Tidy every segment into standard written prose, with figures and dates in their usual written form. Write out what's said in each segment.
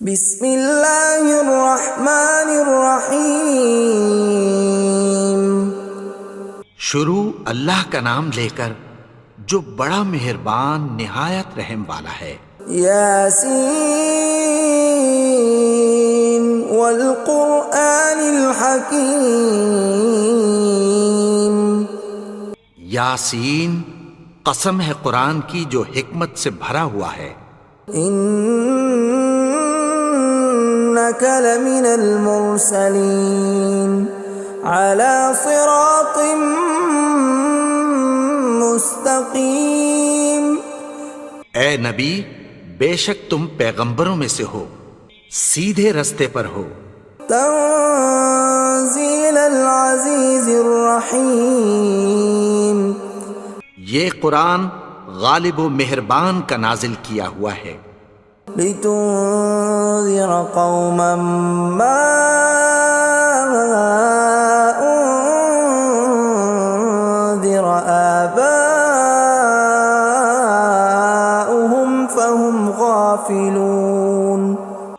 بسم اللہ الرحمن الرحیم۔ شروع اللہ کا نام لے کر جو بڑا مہربان نہایت رحم والا ہے۔ یاسین والقرآن الحکیم۔ یاسین، قسم ہے قرآن کی جو حکمت سے بھرا ہوا ہے۔ انک لمن المرسلین علی صراط مستقیم۔ اے نبی، بے شک تم پیغمبروں میں سے ہو، سیدھے رستے پر ہو۔ تنزیل العزیز الرحیم۔ یہ قرآن غالب و مہربان کا نازل کیا ہوا ہے۔ لتنذر قوما ما انذر آباؤهم فهم غافلون۔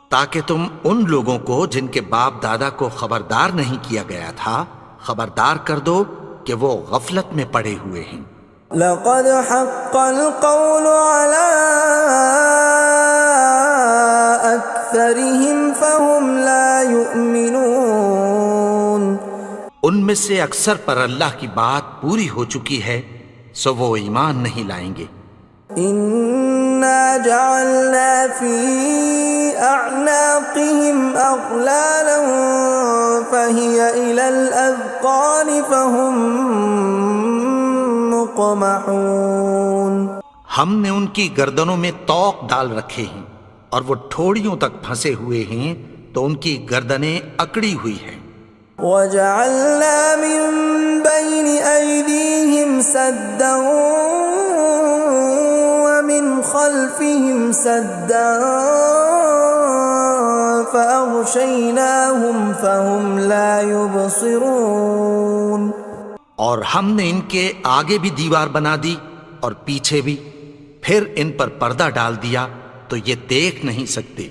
تاکہ تم ان لوگوں کو جن کے باپ دادا کو خبردار نہیں کیا گیا تھا خبردار کر دو کہ وہ غفلت میں پڑے ہوئے ہیں۔ لقد حق القول على أكثرهم فهم لا يؤمنون۔ ان میں سے اکثر پر اللہ کی بات پوری ہو چکی ہے سو وہ ایمان نہیں لائیں گے۔ إنا جعلنا في أعناقهم أغلالا فهي إلى الأذقان فهم مقمحون۔ ہم نے ان کی گردنوں میں طوق ڈال رکھے ہیں اور وہ ٹھوڑیوں تک پھنسے ہوئے ہیں تو ان کی گردنیں اکڑی ہوئی ہیں۔ وَجَعَلْنَا مِن بَيْنِ أَيْدِيهِمْ سَدًّا وَمِنْ خَلْفِهِمْ سَدًّا فَأَغْشَيْنَاهُمْ فَهُمْ لَا يُبْصِرُونَ۔ اور ہم نے ان کے آگے بھی دیوار بنا دی اور پیچھے بھی، پھر ان پر پردہ ڈال دیا تو یہ دیکھ نہیں سکتے۔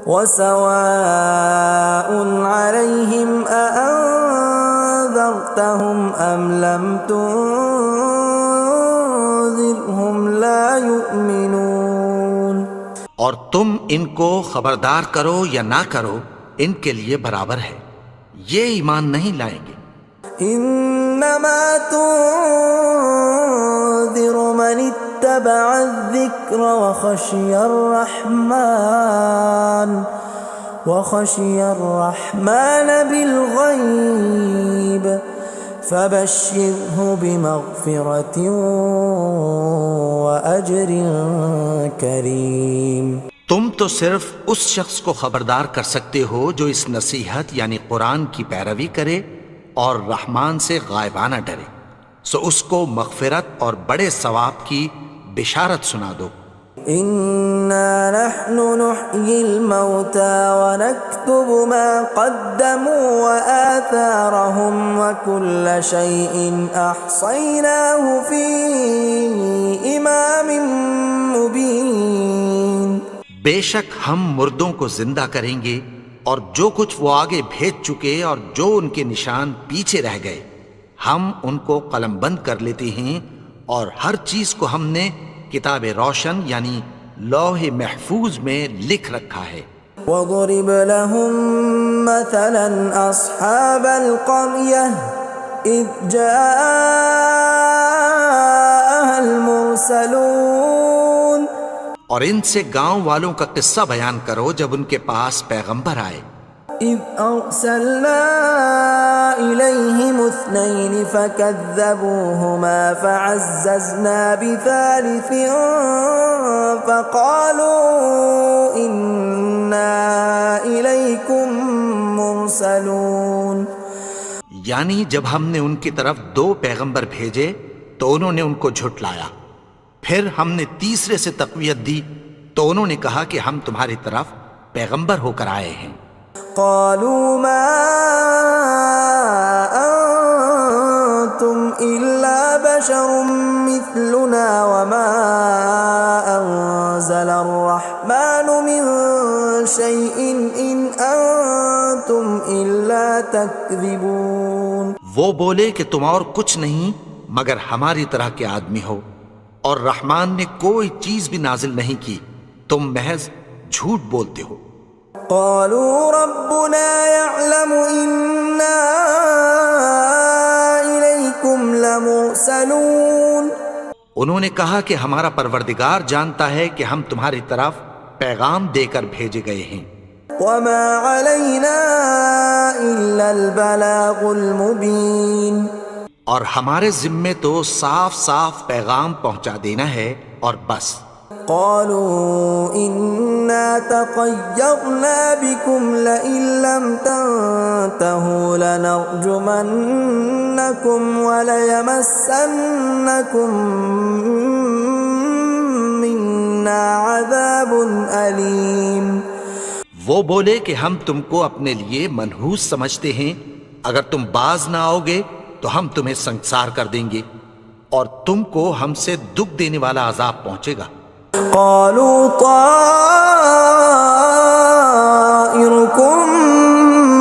وَسَوَاءٌ عَلَيْهِمْ أَأَنذَرْتَهُمْ أَمْ لَمْ تُنذِرْهُمْ لَا يُؤْمِنُونَ۔ اور تم ان کو خبردار کرو یا نہ کرو ان کے لیے برابر ہے، یہ ایمان نہیں لائیں گے۔ انما تنذر من اتبع الذکر وخشی الرحمن بالغیب فبشرہ بمغفرۃ واجر کریم۔ تم تو صرف اس شخص کو خبردار کر سکتے ہو جو اس نصیحت یعنی قرآن کی پیروی کرے اور رحمان سے غائبانہ ڈرے، سو اس کو مغفرت اور بڑے ثواب کی بشارت سنا دو۔ اِنَّا نَحْنُ نُحْيِي الْمَوْتَى وَنَكْتُبُ مَا قَدَّمُوا وَآثَارَهُمْ وَكُلَّ شَيْءٍ أَحْصَيْنَاهُ فِي إِمَامٍ مُبِينٍ۔ بے شک ہم مردوں کو زندہ کریں گے اور جو کچھ وہ آگے بھیج چکے اور جو ان کے نشان پیچھے رہ گئے ہم ان کو قلم بند کر لیتے ہیں، اور ہر چیز کو ہم نے کتاب روشن یعنی لوح محفوظ میں لکھ رکھا ہے۔ وَضُرِبْ لَهُم مَّثَلًا أَصْحَابَ الْقَرْيَةِ إِذْ جَاءَهَا الْمُرْسَلُونَ۔ اور ان سے گاؤں والوں کا قصہ بیان کرو جب ان کے پاس پیغمبر آئے۔ إِذْ أَرْسَلْنَا إِلَيْهِمُ اثْنَيْنِ فَكَذَّبُوهُمَا فَعَزَّزْنَا بِثَالِثٍ فَقَالُوا إِنَّا إِلَيْكُمْ مُرْسَلُونَ۔ یعنی جب ہم نے ان کی طرف دو پیغمبر بھیجے تو انہوں نے ان کو جھٹلایا، پھر ہم نے تیسرے سے تقویت دی تو انہوں نے کہا کہ ہم تمہاری طرف پیغمبر ہو کر آئے ہیں۔ قالوا ما انتم الا بشر مثلنا وما انزل الرحمن من شيء إن أنتم إلا تكذبون. وہ بولے کہ تم اور کچھ نہیں مگر ہماری طرح کے آدمی ہو، اور رحمان نے کوئی چیز بھی نازل نہیں کی، تم محض جھوٹ بولتے ہو. قالوا ربنا يعلم إنا إليكم لمرسلون. انہوں نے کہا کہ ہمارا پروردگار جانتا ہے کہ ہم تمہاری طرف پیغام دے کر بھیجے گئے ہیں. وما علينا إلا البلاغ المبين. اور ہمارے ذمے تو صاف صاف پیغام پہنچا دینا ہے اور بس. قالوا إنا تطيرنا بكم لئن لم تنتهوا لنرجمنكم وليمسنكم منا عذاب أليم. وہ بولے کہ ہم تم کو اپنے لیے منحوس سمجھتے ہیں، اگر تم باز نہ آؤ گے تو ہم تمہیں سنسار کر دیں گے اور تم کو ہم سے دکھ دینے والا عذاب پہنچے گا. قالوا طائركم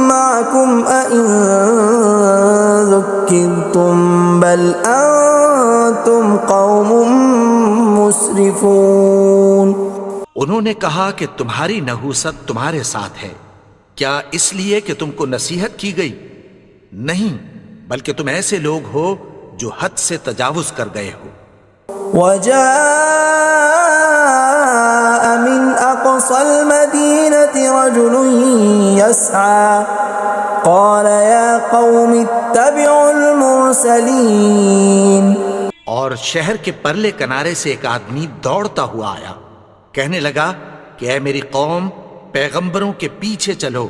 معكم أئن ذكرتم بل أنتم قوم مسرفون. انہوں نے کہا کہ تمہاری نحوست تمہارے ساتھ ہے، کیا اس لیے کہ تم کو نصیحت کی گئی؟ نہیں، بلکہ تم ایسے لوگ ہو جو حد سے تجاوز کر گئے ہو. وجاء من أقصى المدينة رجل يسعى قال يا قوم اتبعوا المرسلين. اور شہر کے پرلے کنارے سے ایک آدمی دوڑتا ہوا آیا، کہنے لگا کہ اے میری قوم، پیغمبروں کے پیچھے چلو.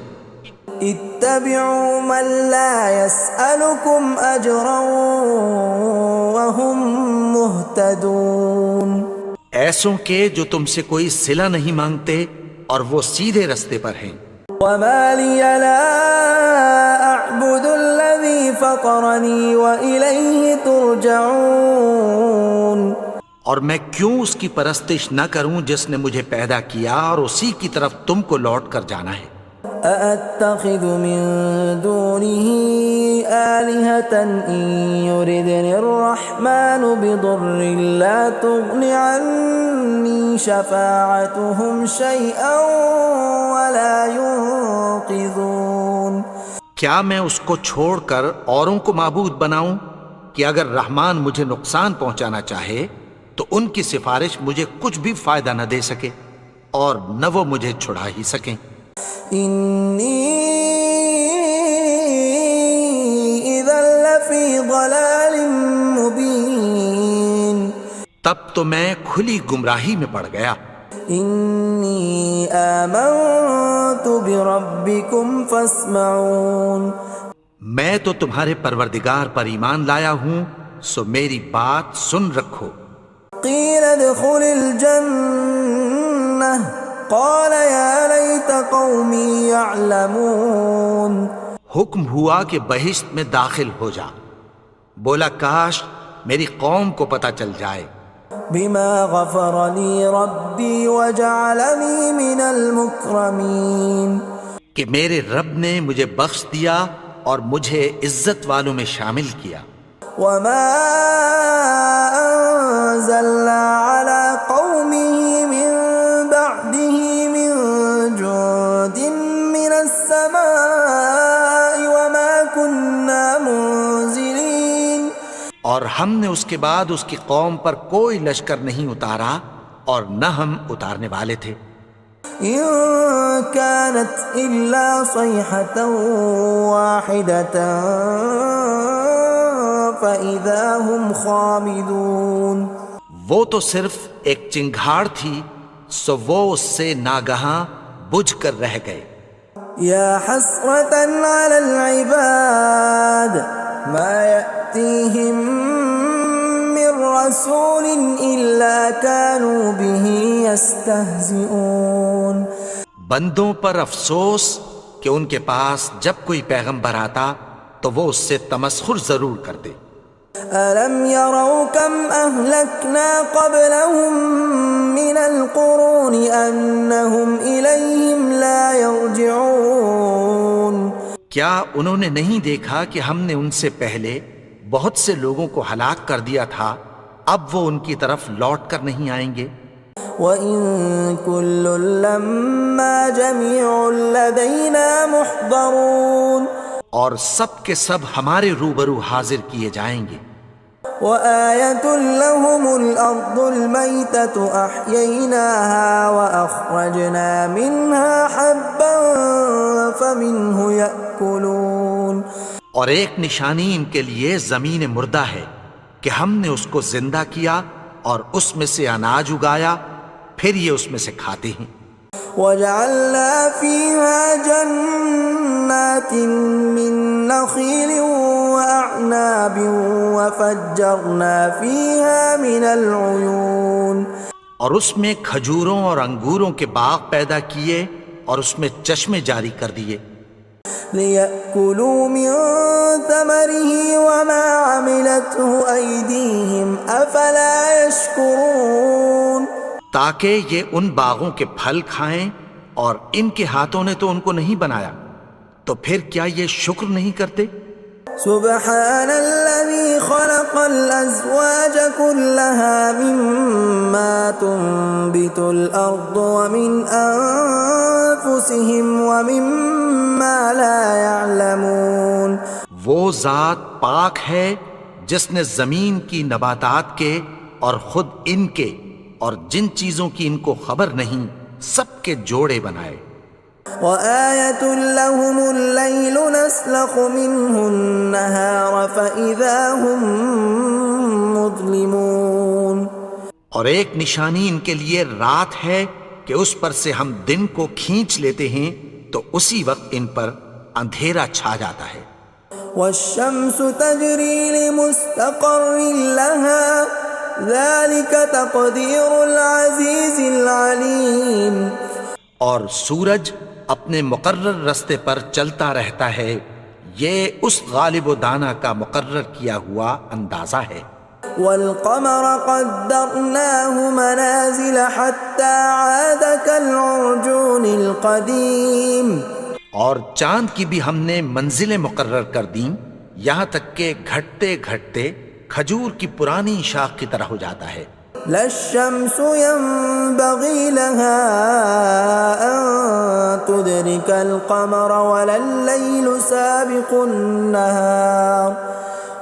اتبعوا من لا يسألكم أجرا وهم مهتدون. ایسوں کے جو تم سے کوئی صلہ نہیں مانگتے اور وہ سیدھے رستے پر ہیں. وما لي لا أعبد الذي فطرني وإليه ترجعون. اور میں کیوں اس کی پرستش نہ کروں جس نے مجھے پیدا کیا اور اسی کی طرف تم کو لوٹ کر جانا ہے. أأتخذ من دونه آلهة إن يردني الرحمن بضر لا تغن عني شفاعتهم شيئا ولا ينقذون. کیا میں اس کو چھوڑ کر اوروں کو معبود بناؤں کہ اگر رحمان مجھے نقصان پہنچانا چاہے تو ان کی سفارش مجھے کچھ بھی فائدہ نہ دے سکے اور نہ وہ مجھے چھڑا ہی سکیں. إني إذا لفي ضلال مبين. تب تو میں کھلی گمراہی میں پڑ گیا. إني آمنت بربكم فاسمعون. میں تو تمہارے پروردگار پر ایمان لایا ہوں، سو میری بات سن رکھو. قيل ادخل الجنة قال يا ليت قومي يعلمون. حکم ہوا کہ بہشت میں داخل ہو جا. بولا کاش میری قوم کو پتہ چل جائے. بما غفر لي ربي وجعلني من المكرمين. کہ میرے رب نے مجھے بخش دیا اور مجھے عزت والوں میں شامل کیا. وما أنزلنا على قومه من بعده من جند من السماء وما كنا منزلين. اور ہم نے اس کے بعد اس کی قوم پر کوئی لشکر نہیں اتارا اور نہ ہم اتارنے والے تھے. إن كانت إلا صيحة واحدة فإذا هم خامدون. وہ تو صرف ایک چنگھاڑ تھی، سو وہ اس سے ناگہاں بجھ کر رہ گئے. يا حسرة على العباد ما يأتيهم من رسول إلا كانوا به يستهزئون. بندوں پر افسوس کہ ان کے پاس جب کوئی پیغمبر آتا تو وہ اس سے تمسخر ضرور کرتے. ألم يروا كم أهلكنا قبلهم من القرون أنهم إليهم لا يرجعون کیا انہوں نے نہیں دیکھا کہ ہم نے ان سے پہلے بہت سے لوگوں کو ہلاک کر دیا تھا، اب وہ ان کی طرف لوٹ کر نہیں آئیں گے؟ وَإِن كُلٌّ لَّمَّا جَمِيعٌ لَّدَيْنَا مُحْضَرُونَ اور سب کے سب ہمارے روبرو حاضر کیے جائیں گے۔ وَآيَةٌ لَّهُمُ الْأَرْضُ الْمَيْتَةُ أَحْيَيْنَاهَا وَأَخْرَجْنَا مِنْهَا حَبًّا فَمِنْهُ يَأْكُلُونَ اور ایک نشانی ان کے لیے زمین مردہ ہے کہ ہم نے اس کو زندہ کیا اور اس میں سے اناج اگایا، پھر یہ اس میں سے کھاتے ہیں۔ وَجَعَلْنَا فِيهَا جَنَّاتٍ مِّن نَّخِيلٍ وَأَعْنَابٍ وَفَجَّرْنَا فِيهَا مِنَ الْعُيُونِ اور اس میں کھجوروں اور انگوروں کے باغ پیدا کیے اور اس میں چشمے جاری کر دیے، لِيَأْكُلُوا مِن ثَمَرِهِ وَمَا عَمِلَتْهُ أَيْدِيهِمْ أَفَلَا يَشْكُرُونَ تاکہ یہ ان باغوں کے پھل کھائیں، اور ان کے ہاتھوں نے تو ان کو نہیں بنایا، تو پھر کیا یہ شکر نہیں کرتے؟ سبحان الذي خلق الأزواج كلها مما تنبت الأرض ومن أنفسهم ومما لا يعلمون وہ ذات پاک ہے جس نے زمین کی نباتات کے اور خود ان کے اور جن چیزوں کی ان کو خبر نہیں سب کے جوڑے بنائے۔ وَآيَةٌ لَّهُمُ اللَّيْلُ نَسْلَخُ مِنْهُ النَّهَارَ فَإِذَا هُم مُظْلِمُونَ اور ایک نشانی ان کے لیے رات ہے کہ اس پر سے ہم دن کو کھینچ لیتے ہیں تو اسی وقت ان پر اندھیرا چھا جاتا ہے۔ وَالشَّمْسُ تَجْرِي لِمُسْتَقَرٍّ لَّهَا ذَلِكَ تَقْدِيرُ الْعَزِيزِ الْعَلِيمِ اور سورج اپنے مقرر رستے پر چلتا رہتا ہے، یہ اس غالب و دانا کا مقرر کیا ہوا اندازہ ہے۔ وَالْقَمَرَ قَدَّرْنَاهُ مَنَازِلَ حَتَّى عَادَ كَالْعُرْجُونِ الْقَدِيمِ اور چاند کی بھی ہم نے منزلیں مقرر کر دیں، یہاں تک کہ گھٹتے گھٹتے کھجور کی پرانی شاخ کی طرح ہو جاتا ہے۔ لا الشمس ينبغي لها أن تدرك القمر ولا الليل سابق النهار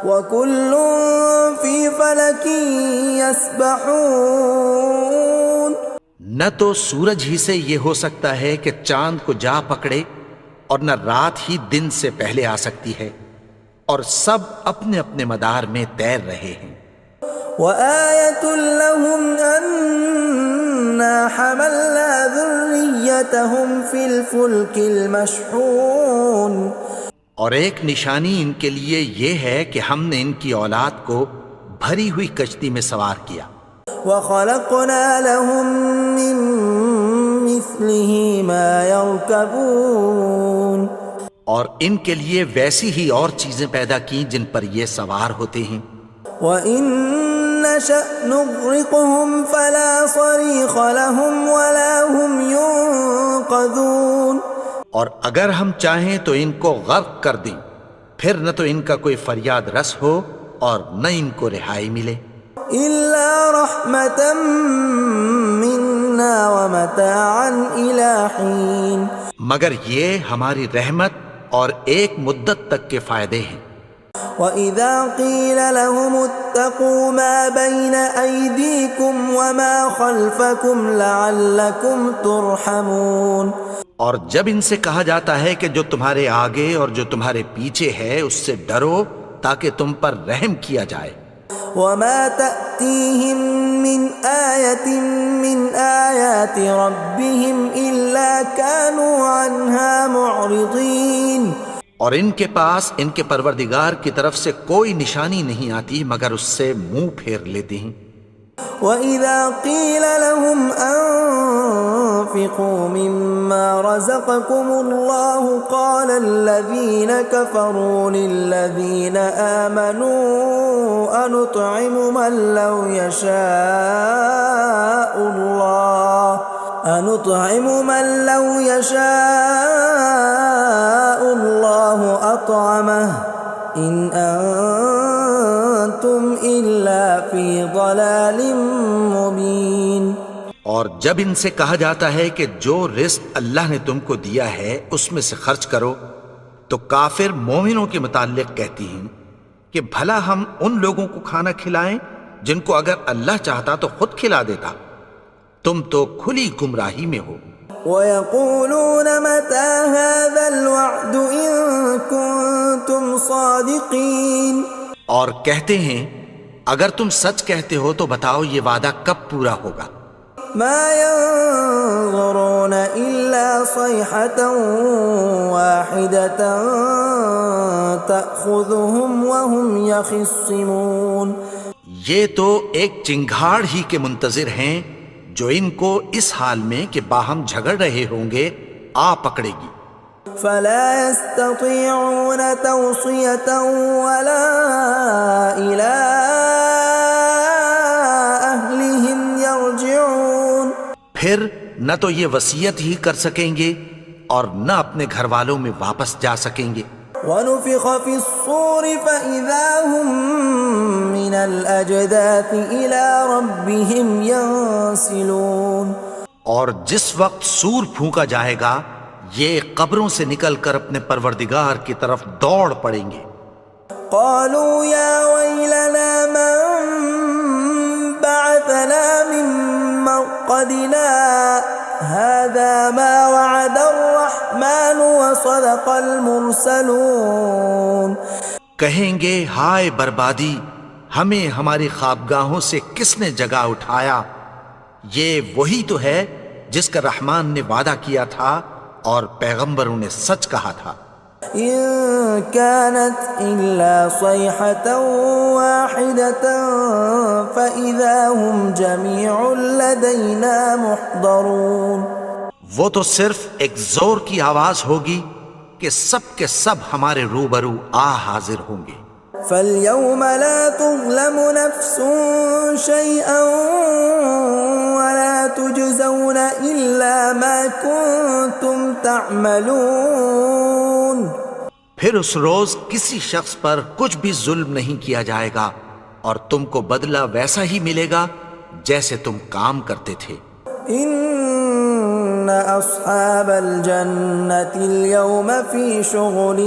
وكل في فلك يسبحون نہ تو سورج ہی سے یہ ہو سکتا ہے کہ چاند کو جا پکڑے، اور نہ رات ہی دن سے پہلے آ سکتی ہے، اور سب اپنے اپنے مدار میں تیر رہے ہیں۔ وَآيَةٌ لَّهُمْ أَنَّا حَمَلْنَا ذُرِّيَّتَهُمْ فِي الْفُلْكِ الْمَشْحُونِ اور ایک نشانی ان کے لیے یہ ہے کہ ہم نے ان کی اولاد کو بھری ہوئی کشتی میں سوار کیا۔ وَخَلَقْنَا لَهُم مِّن مِّثْلِهِ مَا يَرْكَبُونَ اور ان کے لیے ویسی ہی اور چیزیں پیدا کی جن پر یہ سوار ہوتے ہیں۔ وَإِن نَّشَأْ نُغْرِقْهُمْ فَلَا صَرِيخَ لَهُمْ وَلَا هُمْ يُنقَذُونَ اور اگر ہم چاہیں تو ان کو غرق کر دیں، پھر نہ تو ان کا کوئی فریاد رس ہو اور نہ ان کو رہائی ملے۔ إِلَّا رَحْمَةً مِّنَّا وَمَتَاعًا إِلَىٰ حِينٍ مگر یہ ہماری رحمت اور ایک مدت تک کے فائدے ہیں۔ وَإِذَا قِيلَ لَهُمُ اتَّقُوا مَا بَيْنَ أَيْدِيكُمْ وَمَا خَلْفَكُمْ لَعَلَّكُمْ تُرْحَمُونَ اور جب ان سے کہا جاتا ہے کہ جو تمہارے آگے اور جو تمہارے پیچھے ہے اس سے ڈرو تاکہ تم پر رحم کیا جائے۔ وَمَا تَأْتِيهِم مِّنْ آيَةٍ مِّنْ آيَاتِ رَبِّهِمْ إِلَّا كَانُوا عَنْهَا مُعْرِضِينَ اور ان کے پاس ان کے پروردگار کی طرف سے کوئی نشانی نہیں آتی مگر اس سے منہ پھیر لیتے ہیں۔ وَإِذَا قِيلَ لَهُمْ وأنفقوا مما رزقكم الله قال الذين كفروا للذين آمنوا أنطعم من لو يشاء الله أطعمه إن أنتم إلا في ضلال مبين۔ اور جب ان سے کہا جاتا ہے کہ جو رزق اللہ نے تم کو دیا ہے اس میں سے خرچ کرو، تو کافر مومنوں کے متعلق کہتی ہیں کہ بھلا ہم ان لوگوں کو کھانا کھلائیں جن کو اگر اللہ چاہتا تو خود کھلا دیتا، تم تو کھلی گمراہی میں ہو۔ وَيَقُولُونَ مَتَى هَذَا الْوَعْدُ إِن كُنتُمْ صَادِقِينَ، اور کہتے ہیں اگر تم سچ کہتے ہو تو بتاؤ یہ وعدہ کب پورا ہوگا۔ مَا يَنظُرُونَ إِلَّا صَيْحَةً وَاحِدَةً تَأْخُذُهُمْ وَهُمْ يَخِصِّمُونَ، یہ تو ایک چنگھاڑ ہی کے منتظر ہیں جو ان کو اس حال میں کہ باہم جھگڑ رہے ہوں گے آ پکڑے گی۔ فَلَا يَسْتَطِيعُونَ تَوْصِيَةً وَلَا إِلَىٰ أَهْلِهِمْ يَرْجِعُونَ، پھر نہ تو یہ وصیت ہی کر سکیں گے اور نہ اپنے گھر والوں میں واپس جا سکیں گے۔ وَنُفِخَ فِي الصُّورِ فَإِذَا هُم مِّنَ الْأَجْدَاثِ إِلَىٰ رَبِّهِمْ يَنسِلُونَ، اور جس وقت سور پھونکا جائے گا یہ قبروں سے نکل کر اپنے پروردگار کی طرف دوڑ پڑیں گے۔ قالوا يا ويلنا من بعثنا من مرقدنا هذا ما وعد الرحمن وصدق المرسلون، کہیں گے ہائے بربادی، ہمیں ہماری خوابگاہوں سے کس نے جگا اٹھایا، یہ وہی تو ہے جس کا رحمان نے وعدہ کیا تھا اور پیغمبروں نے سچ کہا تھا۔ إن كانت إلا صيحة واحدة فإذا هم جميع لدينا محضرون، وہ تو صرف ایک زور کی آواز ہوگی کہ سب کے سب ہمارے روبرو آ حاضر ہوں گے۔ فاليوم لا تظلم نفس شيئا ولا تجزون إلا ما كنتم تعملون، پھر اس روز کسی شخص پر کچھ بھی ظلم نہیں کیا جائے گا اور تم کو بدلہ ویسا ہی ملے گا جیسے تم کام کرتے تھے۔ ان اصحاب الجنة اليوم في شغل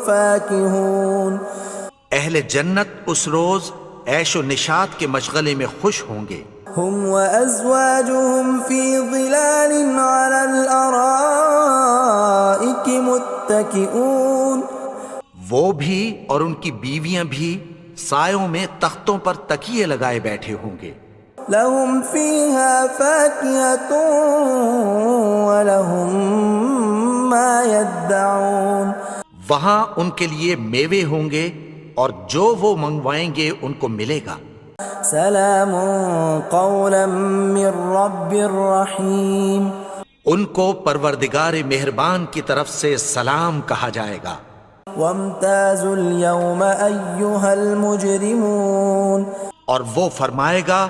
فاكهون، اہل جنت اس روز عیش و نشاط کے مشغلے میں خوش ہوں گے۔ هم وازواجهم في ظلال على الارائك متكئون، وہ بھی اور ان کی بیویاں بھی سایوں میں تختوں پر تکیے لگائے بیٹھے ہوں گے۔ لهم فيها فاكهة ولهم ما يدعون، وہاں ان کے لیے میوے ہوں گے اور جو وہ منگوائیں گے ان کو ملے گا۔ سلام قولا من رب الرحیم، ان کو پروردگار مہربان کی طرف سے سلام کہا جائے گا۔ وامتازوا اليوم ایھا المجرمون، اور وہ فرمائے گا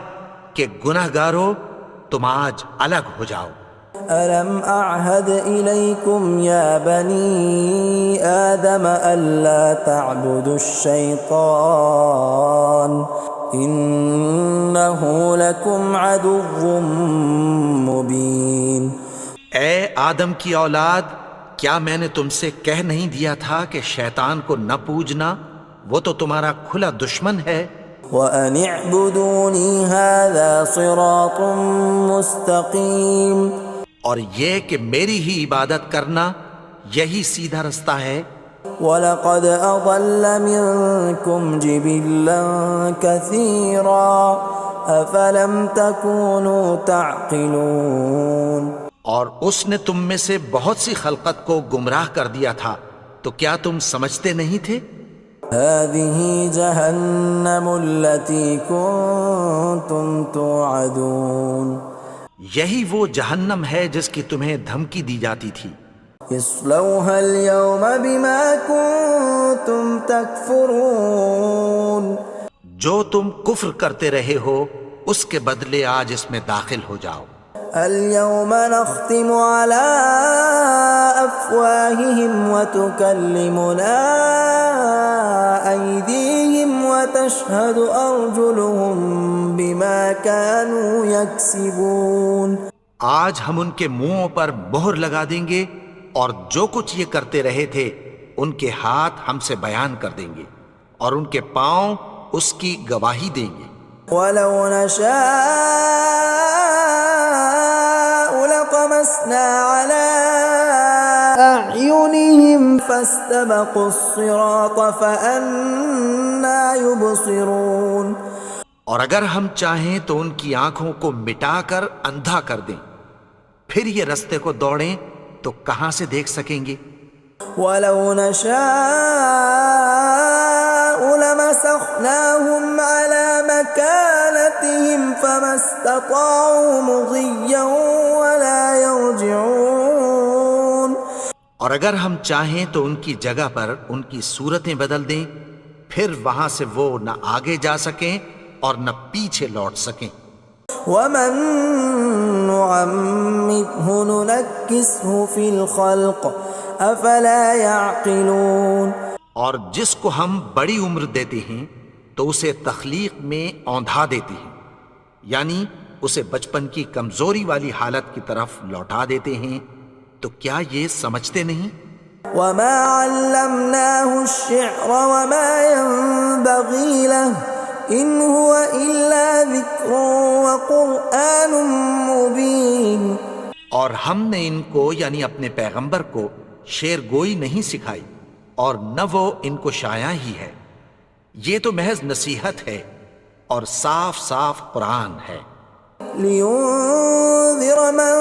کہ گنہگارو تم آج الگ ہو جاؤ۔ ألم أعهد إليكم يا بني آدم ألا تعبدوا الشيطان إنه لكم عدو مبين۔ اے آدم کی اولاد، کیا میں نے تم سے کہہ نہیں دیا تھا کہ شیطان کو نہ پوجنا، وہ تو تمہارا کھلا دشمن ہے۔ وَأَنِ اعْبُدُونِي هَذَا صِرَاطٌ مُسْتَقِيمٌ، اور یہ کہ میری ہی عبادت کرنا یہی سیدھا رستہ ہے۔ وَلَقَدْ أَضَلَّ مِنْكُمْ جِبِلًّا كَثِيرًا أَفَلَمْ تَكُونُوا تَعْقِلُونَ، اور اس نے تم میں سے بہت سی خلقت کو گمراہ کر دیا تھا، تو کیا تم سمجھتے نہیں تھے؟ هَذِهِ جَهَنَّمُ الَّتِي كُنْتُمْ تُوعَدُونَ، یہی وہ جہنم ہے جس کی تمہیں دھمکی دی جاتی تھی. اصلوها اليوم بما كنتم تكفرون. جو تم کفر کرتے رہے ہو اس کے بدلے آج اس میں داخل ہو جاؤ. اليوم نختم على أفواههم وتكلمنا أيديهم وتشهد أرجلهم بما كانوا يكسبون. آج ہم ان کے منہوں پر مہر لگا دیں گے اور جو کچھ یہ کرتے رہے تھے ان کے ہاتھ ہم سے بیان کر دیں گے اور ان کے پاؤں اس کی گواہی دیں گے. ولو نشاء لطمسنا على أعينهم فاستبقوا الصراط فأنى يبصرون. اور اگر ہم چاہیں تو ان کی آنکھوں کو مٹا کر اندھا کر دیں، پھر یہ رستے کو دوڑیں تو کہاں سے دیکھ سکیں گے. ولو نشاء لمسخناهم على مكانتهم فما استطاعوا مضيا ولا يرجعون. اور اگر ہم چاہیں تو ان کی جگہ پر ان کی صورتیں بدل دیں، پھر وہاں سے وہ نہ آگے جا سکیں اور نہ پیچھے لوٹ سکیں. ومن نعمره ننكسه في الخلق افلا يعقلون. اور جس کو ہم بڑی عمر دیتے ہیں تو اسے تخلیق میں اوندھا دیتے ہیں، یعنی اسے بچپن کی کمزوری والی حالت کی طرف لوٹا دیتے ہیں. تو کیا یہ سمجھتے نہیں؟ وما علمناه الشعر وما ينبغي له ان هو الا ذکر وقرآن مبین. اور ہم نے ان کو یعنی اپنے پیغمبر کو شعر گوئی نہیں سکھائی اور نہ وہ ان کو شایع ہی ہے، یہ تو محض نصیحت ہے اور صاف صاف قرآن ہے. لینذر من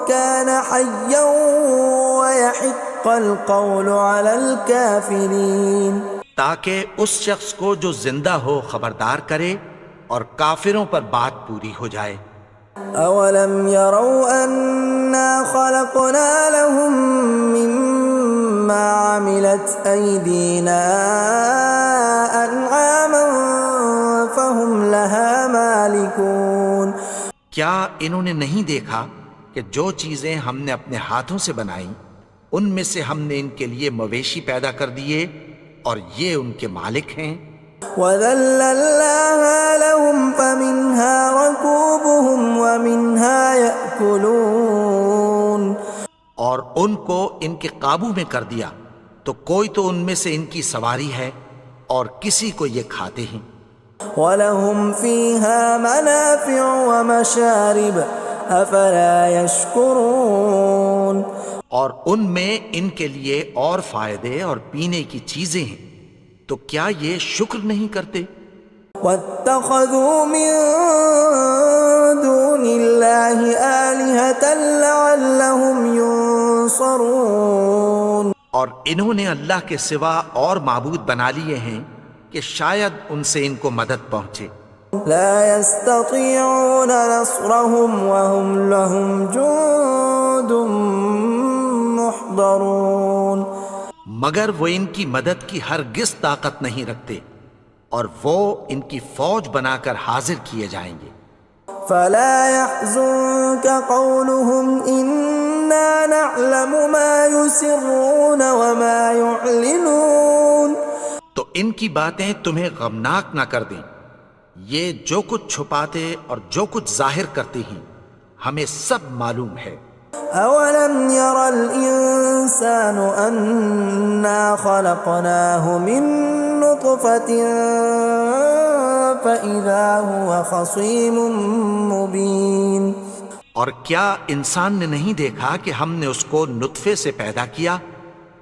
كان حیا ويحق القول على الكافرین. تاکہ اس شخص کو جو زندہ ہو خبردار کرے اور کافروں پر بات پوری ہو جائے. اولم يروا انا خلقنا لهم مما عملت ايدينا انعاما فهم لها مالكون. کیا انہوں نے نہیں دیکھا کہ جو چیزیں ہم نے اپنے ہاتھوں سے بنائیں ان میں سے ہم نے ان کے لیے مویشی پیدا کر دیے اور یہ ان کے مالک ہیں. وَذَلَّلْنَاهَا لَهُمْ فَمِنْهَا رَكُوبُهُمْ وَمِنْهَا يَأْكُلُونَ. اور ان کو ان کے قابو میں کر دیا تو کوئی تو ان میں سے ان کی سواری ہے اور کسی کو یہ کھاتے ہیں. وَلَهُمْ فِيهَا مَنَافِعُ وَمَشَارِبُ أَفَلَا يَشْكُرُونَ. اور ان میں ان کے لیے اور فائدے اور پینے کی چیزیں ہیں، تو کیا یہ شکر نہیں کرتے؟ وَاتَّخَذُوا مِن دُونِ اللَّهِ آلِهَةً لَعَلَّهُمْ يُنصَرُونَ. اور انہوں نے اللہ کے سوا اور معبود بنا لیے ہیں کہ شاید ان سے ان کو مدد پہنچے. لا يستطيعون نصرهم وهم لهم جند محضرون. مگر وہ ان کی مدد کی ہرگز طاقت نہیں رکھتے اور وہ ان کی فوج بنا کر حاضر کیے جائیں گے. فلا يحزنك قولهم إنا نعلم ما يسرون وما يعلنون. تو ان کی باتیں تمہیں غمناک نہ کر دیں، یہ جو کچھ چھپاتے اور جو کچھ ظاہر کرتے ہیں ہمیں سب معلوم ہے. اولم ير الانسان انا خلقناه من نطفة فاذا هو خصيم مبين. اور کیا انسان نے نہیں دیکھا کہ ہم نے اس کو نطفے سے پیدا کیا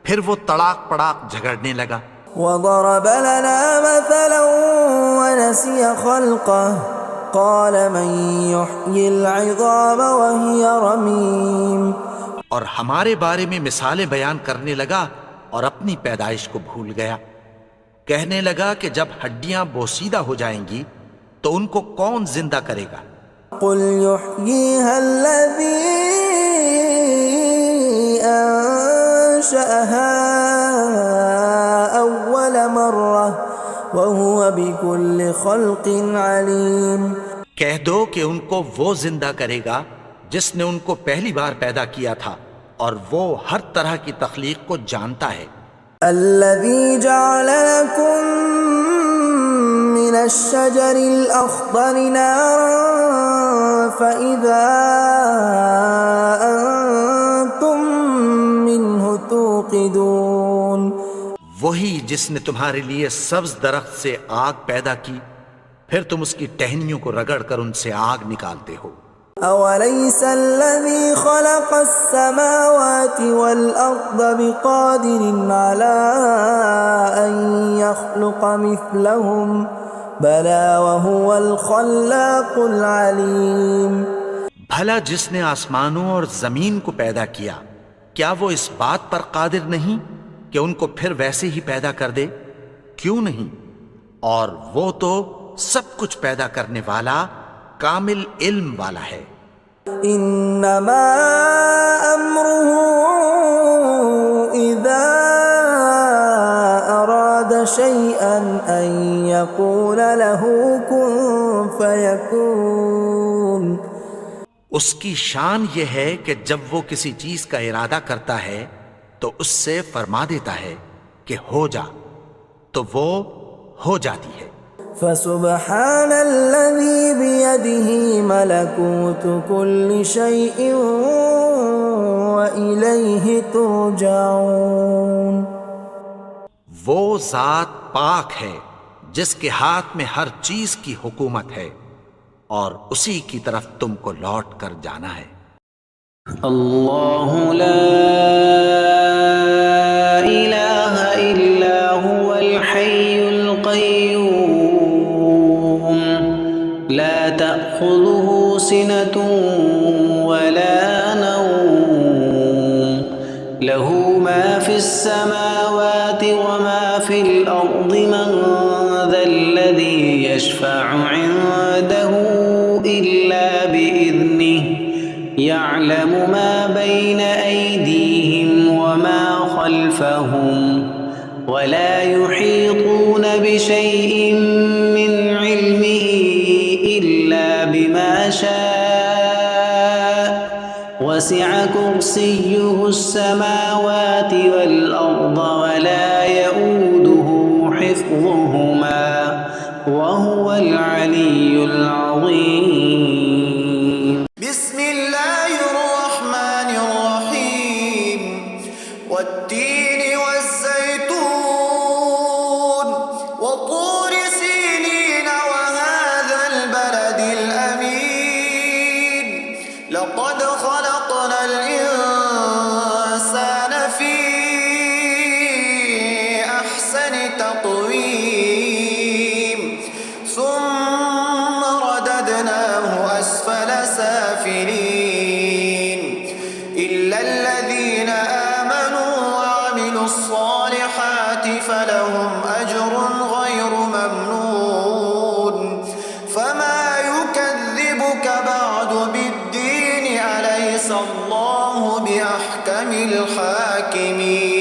پھر وہ تڑاک پڑاک جھگڑنے لگا. وضرب لنا مثلا ونسي خلقه قال من يحيي العظام وهي رميم. اور ہمارے بارے میں مثالیں بیان کرنے لگا اور اپنی پیدائش کو بھول گیا. کہنے لگا کہ جب ہڈیاں بوسیدہ ہو جائیں گی تو ان کو کون زندہ کرے گا قل يحييها الذي أنشأها أول مرة وهو بكل خلق عليم. کہہ دو کہ ان کو وہ زندہ کرے گا جس نے ان کو پہلی بار پیدا کیا تھا اور وہ ہر طرح کی تخلیق کو جانتا ہے. الذي جعل لكم من الشجر الأخضر نارا فإذا أنتم منه توقدون. وہی جس نے تمہارے لیے سبز درخت سے آگ پیدا کی پھر تم اس کی ٹہنیوں کو رگڑ کر ان سے آگ نکالتے ہو. أوليس الذي خلق السماوات والأرض بقادر على أن يخلق مثلهم بلى وهو الخلاق العليم. بھلا جس نے آسمانوں اور زمین کو پیدا کیا کیا وہ اس بات پر قادر نہیں کہ ان کو پھر ویسے ہی پیدا کر دے؟ کیوں نہیں؟ اور وہ تو سب کچھ پیدا کرنے والا کامل علم والا ہے. انما امره اذا اراد شيئا ان يقول له كن فيكون. اس کی شان یہ ہے کہ جب وہ کسی چیز کا ارادہ کرتا ہے تو اس سے فرما دیتا ہے کہ ہو جا تو وہ ہو جاتی ہے. فسبحان الذي بيده ملكوت كل شيء وإليه ترجعون. وہ ذات پاک ہے جس کے ہاتھ میں ہر چیز کی حکومت ہے اور اسی کی طرف تم کو لوٹ کر جانا ہے. اللہ لا الہ الا هو الحی القیوم لا تأخذه سنة ولا نوم له ما في السماوات وما في الأرض من ذا الذي يشفع عنده إلا بإذنه يعلم ما بين أيديهم وما خلفهم ولا يحيطون بشيء من علمه إلا بما شاء وسع كرسيه السماوات والأرض ولا يؤوده حفظهما وهو العلي العظيم. بسم الله الرحمن الرحيم. والتين والزيتون وطور سينين وهذا البلد الأمين لقد خلقنا الإنسان في أحسن تقويم ثم رددناه أسفل سافلين إلا الذين آمنوا وعملوا الصالحات فلهم أجر غير ممنون. فما يكذبك بعد بالدين أليس الله بأحكم الحاكمين.